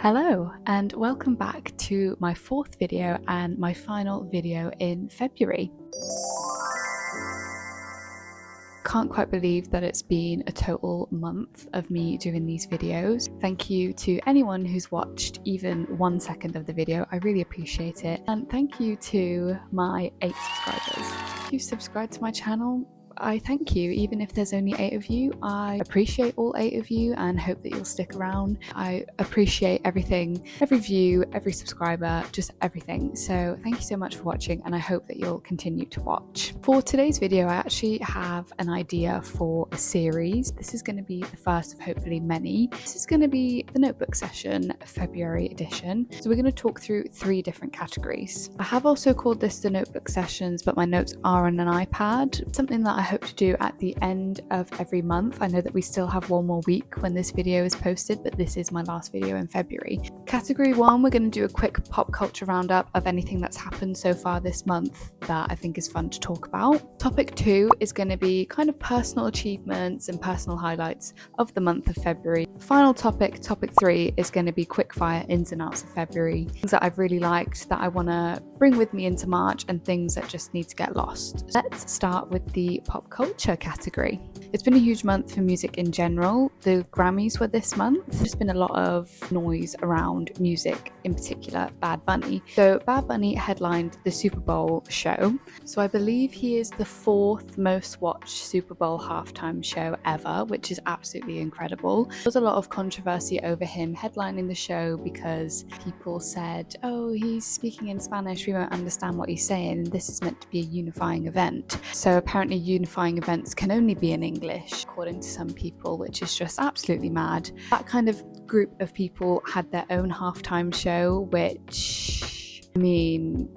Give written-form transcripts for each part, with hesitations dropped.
Hello and welcome back to my fourth video and my final video in February. Can't quite believe that it's been a total month of me doing these videos. Thank you to anyone who's watched even 1 second of the video. I really appreciate it. And thank you to my 8 subscribers. If you subscribe to my channel, I thank you. Even if there's only 8 of you, I appreciate all 8 of you and hope that you'll stick around. I appreciate everything, every view, every subscriber, just everything. So thank you so much for watching and I hope that you'll continue to watch. For today's video, I actually have an idea for a series. This is going to be the first of hopefully many. This is going to be the notebook session, February edition. So we're going to talk through 3 different categories. I have also called this the notebook sessions, but my notes are on an iPad. Something that I hope to do at the end of every month. I know that we still have 1 more week when this video is posted, but this is my last video in February. Category 1, we're going to do a quick pop culture roundup of anything that's happened so far this month that I think is fun to talk about. Topic 2 is going to be kind of personal achievements and personal highlights of the month of February. Final topic, topic 3, is going to be quickfire ins and outs of February. Things that I've really liked that I want to bring with me into March and things that just need to get lost. Let's start with the pop culture category. It's been a huge month for music in general. The Grammys were this month. There's been a lot of noise around music, in particular Bad Bunny. So Bad Bunny headlined the Super Bowl show. So I believe he is the 4th most watched Super Bowl halftime show ever, which is absolutely incredible. There was a lot of controversy over him headlining the show because people said, oh, he's speaking in Spanish, we won't understand what he's saying. This is meant to be a unifying event. So apparently unifying events can only be in English, according to some people, which is just absolutely mad. That kind of group of people had their own halftime show, which, I mean,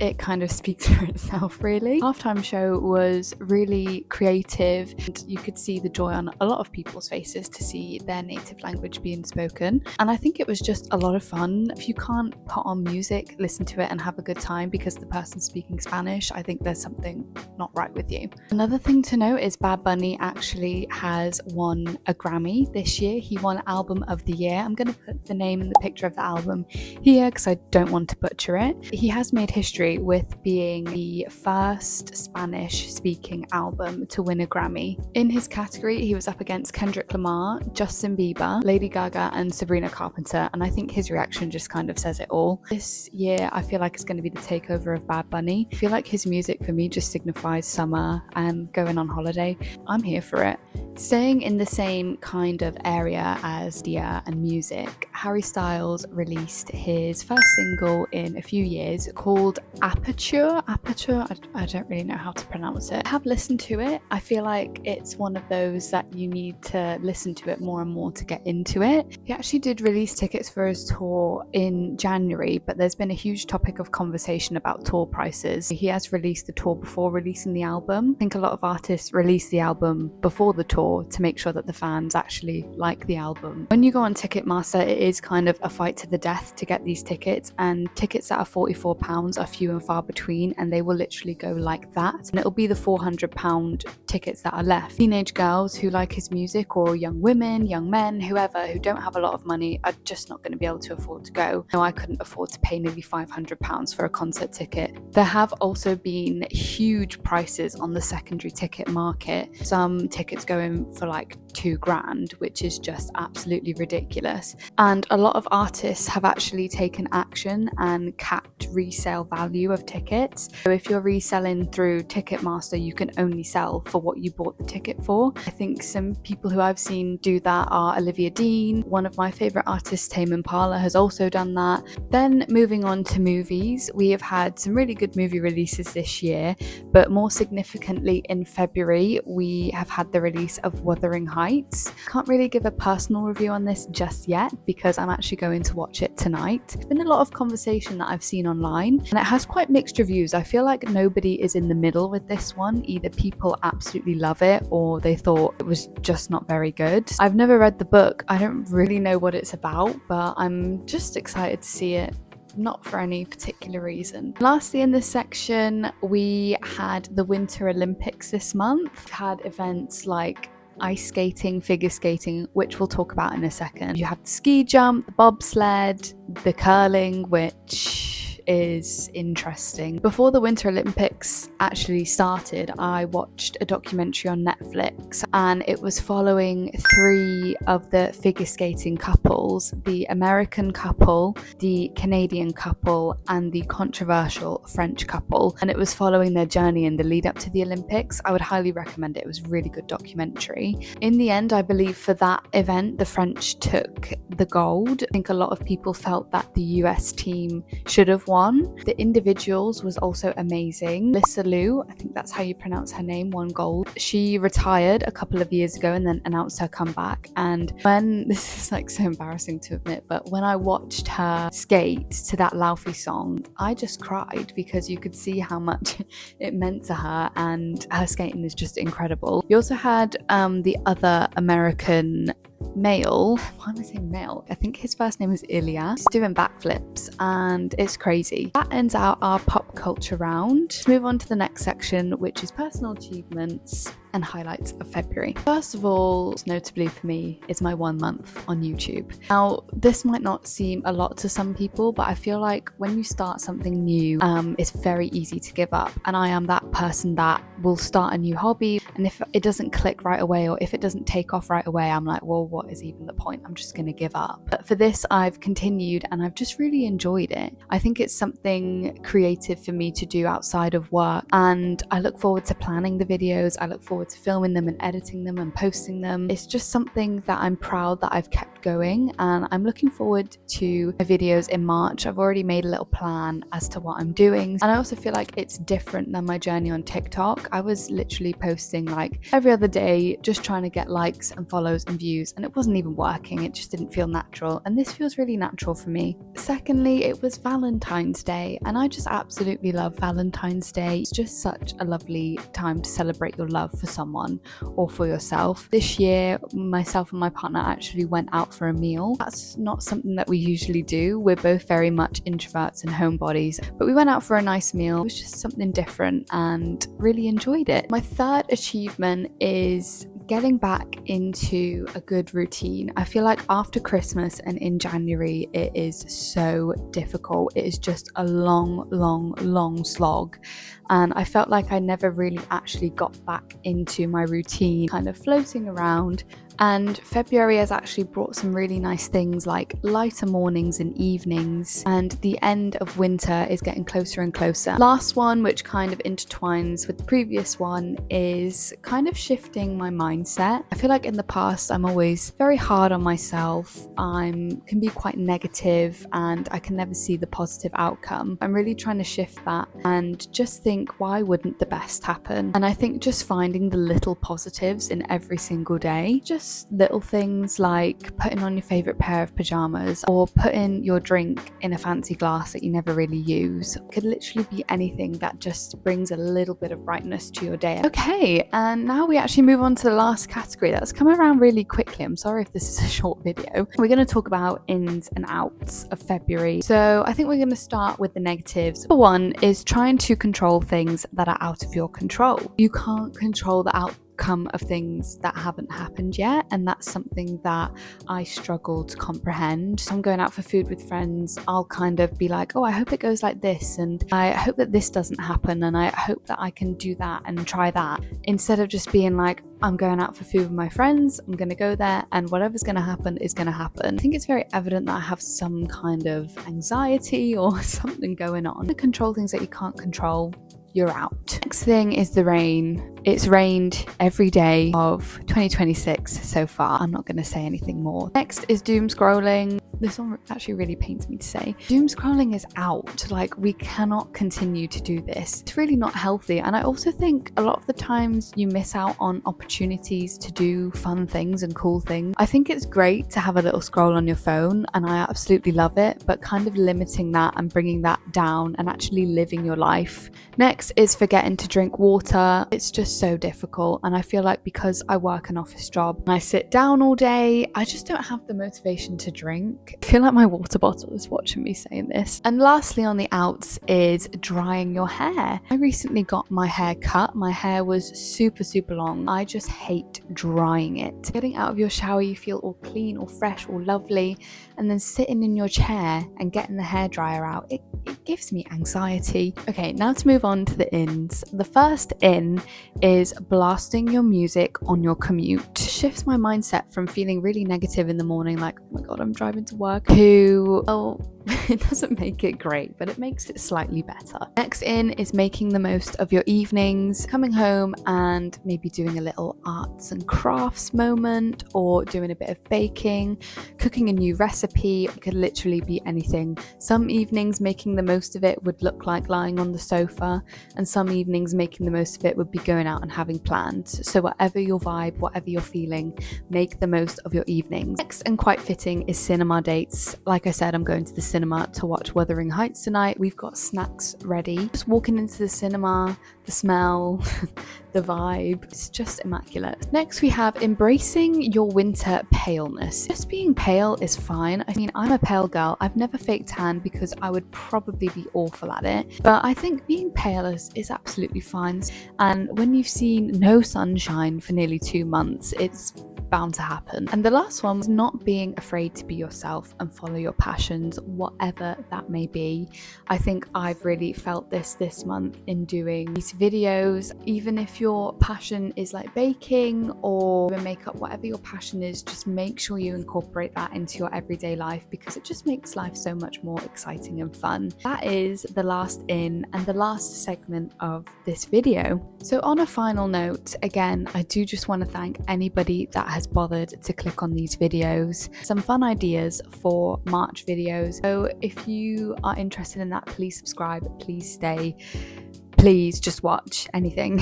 it kind of speaks for itself, really. Halftime show was really creative and you could see the joy on a lot of people's faces to see their native language being spoken, and I think it was just a lot of fun. If you can't put on music, listen to it and have a good time because the person's speaking Spanish, I think there's something not right with you. Another thing to note is Bad Bunny actually has won a Grammy this year. He won Album of the Year. I'm going to put the name and the picture of the album here because I don't want to butcher it. He has made history with being the first Spanish-speaking album to win a Grammy. In his category, he was up against Kendrick Lamar, Justin Bieber, Lady Gaga, and Sabrina Carpenter, and I think his reaction just kind of says it all. This year, I feel like it's going to be the takeover of Bad Bunny. I feel like his music for me just signifies summer and going on holiday. I'm here for it. Staying in the same kind of area as Dia and music, Harry Styles released his first single in a few years called Aperture. I don't really know how to pronounce it. I have listened to it. I feel like it's one of those that you need to listen to it more and more to get into it. He actually did release tickets for his tour in January, but there's been a huge topic of conversation about tour prices. He has released the tour before releasing the album. I think a lot of artists release the album before the tour to make sure that the fans actually like the album. When you go on Ticketmaster, it is kind of a fight to the death to get these tickets, and tickets that are £44 are few and far between, and they will literally go like that, and it'll be the £400 tickets that are left. Teenage girls who like his music, or young women, young men, whoever, who don't have a lot of money are just not going to be able to afford to go. No, I couldn't afford to pay nearly £500 for a concert ticket. There have also been huge prices on the secondary ticket market. Some tickets going for like £2,000, which is just absolutely ridiculous. And a lot of artists have actually taken action and capped resale value of tickets. So if you're reselling through Ticketmaster, you can only sell for what you bought the ticket for. I think some people who I've seen do that are Olivia Dean. One of my favourite artists, Tame Impala, has also done that. Then moving on to movies, we have had some really good movie releases this year, but more significantly in February, we have had the release of Wuthering Heights. Can't really give a personal review on this just yet because I'm actually going to watch it tonight. There's been a lot of conversation that I've seen online and it has quite mixed reviews. I feel like nobody is in the middle with this one. Either people absolutely love it or they thought it was just not very good. I've never read the book. I don't really know what it's about, but I'm just excited to see it. Not for any particular reason. Lastly, in this section, we had the Winter Olympics this month. We've had events like ice skating, figure skating, which we'll talk about in a second. You have the ski jump, the bobsled, the curling, which is interesting. Before the Winter Olympics actually started, I watched a documentary on Netflix, and it was following 3 of the figure skating couples: the American couple, the Canadian couple, and the controversial French couple. And it was following their journey in the lead up to the Olympics. I would highly recommend it. It was a really good documentary. In the end, I believe for that event, the French took the gold. I think a lot of people felt that the US team should have won. The individuals was also amazing. Lisa Liu, I think that's how you pronounce her name, won gold. She retired a couple of years ago and then announced her comeback. And when, this is like so embarrassing to admit, but when I watched her skate to that Laufey song, I just cried because you could see how much it meant to her, and her skating is just incredible. You also had the other American male, why am I saying male? I think his first name is Ilya. He's doing backflips and it's crazy. That ends out our pop culture round. Let's move on to the next section, which is personal achievements and highlights of February. First of all, notably for me, is my 1 month on YouTube. Now, this might not seem a lot to some people, but I feel like when you start something new, it's very easy to give up. And I am that person that will start a new hobby, and if it doesn't click right away, or if it doesn't take off right away, I'm like, well, what is even the point? I'm just gonna give up. But for this, I've continued and I've just really enjoyed it. I think it's something creative for me to do outside of work, and I look forward to planning the videos. I look forward to filming them and editing them and posting them. It's just something that I'm proud that I've kept going, and I'm looking forward to my videos in March. I've already made a little plan as to what I'm doing, and I also feel like it's different than my journey on TikTok. I was literally posting like every other day, just trying to get likes and follows and views, and it wasn't even working. It just didn't feel natural, and this feels really natural for me. Secondly, it was Valentine's Day, and I just absolutely love Valentine's Day. It's just such a lovely time to celebrate your love for someone or for yourself. This year, myself and my partner actually went out for a meal. That's not something that we usually do. We're both very much introverts and homebodies, but we went out for a nice meal. It was just something different and really enjoyed it. My third achievement is getting back into a good routine. I feel like after Christmas and in January, it is so difficult. It is just a long slog. And I felt like I never really actually got back into my routine, kind of floating around. And February has actually brought some really nice things like lighter mornings and evenings, and the end of winter is getting closer and closer. Last one, which kind of intertwines with the previous one, is kind of shifting my mindset. I feel like in the past I'm always very hard on myself. I can be quite negative and I can never see the positive outcome. I'm really trying to shift that and just think, why wouldn't the best happen? And I think just finding the little positives in every single day, just little things like putting on your favorite pair of pajamas or putting your drink in a fancy glass that you never really use. It could literally be anything that just brings a little bit of brightness to your day. Okay, and now we actually move on to the last category. That's come around really quickly. I'm sorry if this is a short video. We're going to talk about ins and outs of February. So I think we're going to start with the negatives. Number one is trying to control things that are out of your control. You can't control the outcome of things that haven't happened yet, and that's something that I struggle to comprehend. So I'm going out for food with friends, I'll kind of be like, oh, I hope it goes like this, and I hope that this doesn't happen, and I hope that I can do that and try that, instead of just being like, I'm going out for food with my friends, I'm going to go there, and whatever's going to happen is going to happen. I think it's very evident that I have some kind of anxiety or something going on. To control things that you can't control, you're out. Next thing is the rain. It's rained every day of 2026 so far. I'm not going to say anything more. Next is doom scrolling. This one actually really pains me to say. Doom scrolling is out. Like, we cannot continue to do this. It's really not healthy. And I also think a lot of the times you miss out on opportunities to do fun things and cool things. I think it's great to have a little scroll on your phone, and I absolutely love it, but kind of limiting that and bringing that down and actually living your life. Next is forgetting to drink water. It's just just so difficult. And I feel like because I work an office job and I sit down all day, I just don't have the motivation to drink. I feel like my water bottle is watching me saying this. And lastly on the outs is drying your hair. I recently got my hair cut. My hair was super long. I just hate drying it. Getting out of your shower, you feel all clean, all fresh, all lovely, and then sitting in your chair and getting the hairdryer out, it gives me anxiety. Okay, now to move on to the ins. The first in is blasting your music on your commute. It shifts my mindset from feeling really negative in the morning, like, oh my god, I'm driving to work, to, oh, it doesn't make it great, but it makes it slightly better. Next in is making the most of your evenings, coming home and maybe doing a little arts and crafts moment, or doing a bit of baking, cooking a new recipe. It could literally be anything. Some evenings making the most of it would look like lying on the sofa, and some evenings making the most of it would be going out and having plans. So whatever your vibe, whatever you're feeling, make the most of your evenings. Next, and quite fitting, is cinema dates. Like I said, I'm going to the cinema to watch Wuthering Heights tonight. We've got snacks ready. Just walking into the cinema, the smell, the vibe, it's just immaculate. Next we have embracing your winter paleness. Just being pale is fine. I mean, I'm a pale girl. I've never faked tan because I would probably be awful at it, but I think being pale is absolutely fine. And when you've seen no sunshine for nearly 2 months, it's bound to happen. And the last one was not being afraid to be yourself and follow your passions, whatever that may be. I think I've really felt this month in doing these videos. Even if your passion is like baking or makeup, whatever your passion is, just make sure you incorporate that into your everyday life, because it just makes life so much more exciting and fun. That is the last in and the last segment of this video. So on a final note, again, I do just want to thank anybody that has bothered to click on these videos. Some fun ideas for March videos. So if you are interested in that, please subscribe, please stay, please just watch anything.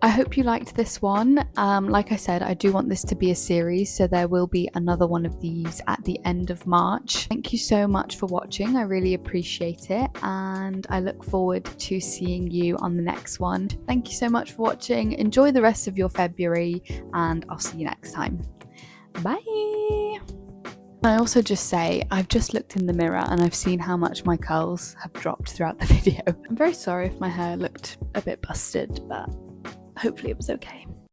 I hope you liked this one. Like I said, I do want this to be a series, so there will be another one of these at the end of March. Thank you so much for watching. I really appreciate it, and I look forward to seeing you on the next one. Thank you so much for watching. Enjoy the rest of your February, and I'll see you next time. Bye! I also just say, I've just looked in the mirror and I've seen how much my curls have dropped throughout the video. I'm very sorry if my hair looked a bit busted, but hopefully it was okay.